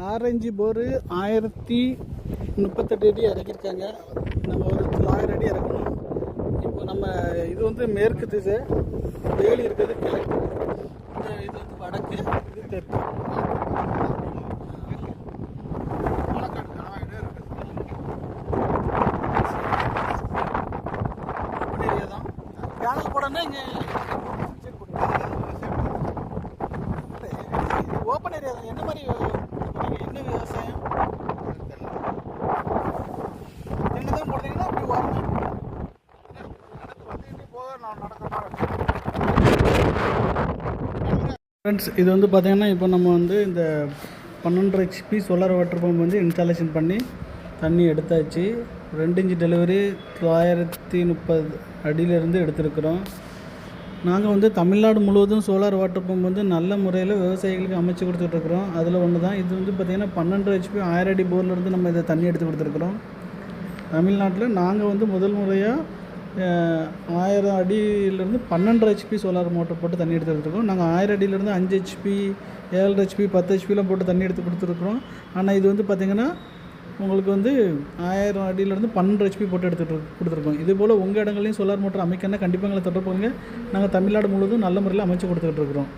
Orange bore 1038 அடி இறக்கியிருக்காங்க. நம்ம ஒரு 1000 அடி இறக்கணும். இப்போ நம்ம இது வந்து மேற்கு திசை, வேலி இருக்கிறது கிழக்கு, இது வந்து வடக்கு, இது தெற்கு. ஏரியா தான் பேனல் போடணும்னா இங்கே ஓப்பன் ஏரியா தான். என்ன மாதிரி என்ன விவசாயம் என்னதான் போடுறீங்கன்னா அப்படி வரணும். ஃப்ரெண்ட்ஸ், இது வந்து பார்த்திங்கன்னா இப்போ நம்ம வந்து இந்த 12 HP சோலார் வாட்டர் பம்ப் வந்து இன்ஸ்டாலேஷன் பண்ணி தண்ணி எடுத்தாச்சு. 2 இன்ச் டெலிவரி 930 அடியிலேருந்து எடுத்துருக்குறோம். நாங்கள் வந்து தமிழ்நாடு முழுவதும் சோலார் வாட்டர் பம்ப் வந்து நல்ல முறையில் விவசாயிகளுக்கு அமைச்சு கொடுத்துட்ருக்குறோம். அதில் ஒன்று தான் இது வந்து பார்த்திங்கன்னா 12 HP 1000 அடி போர்லேருந்து நம்ம இதை தண்ணி எடுத்து கொடுத்துருக்குறோம். தமிழ்நாட்டில் நாங்கள் வந்து முதல் முறையாக 1000 அடியிலேருந்து 12 HP சோலார் மோட்டர் போட்டு தண்ணி எடுத்து கொடுத்துருக்கோம். நாங்கள் 1000 அடியிலேருந்து 5 HP 7 HP 10 HPலாம் போட்டு தண்ணி எடுத்து கொடுத்துருக்குறோம். ஆனால் இது வந்து பார்த்திங்கன்னா உங்களுக்கு வந்து 1000 அடியிலேருந்து 12 HP போட்டு கொடுத்துருக்கோம். இதுபோல் உங்கள் இடங்களையும் சோலார் மோட்டர் அமைக்கணும்னா கண்டிப்பாக எங்களை தொடர்புங்க. நாங்கள் தமிழ்நாடு முழுவதும் நல்ல முறையில் அமைச்சு கொடுத்துட்ருக்குறோம்.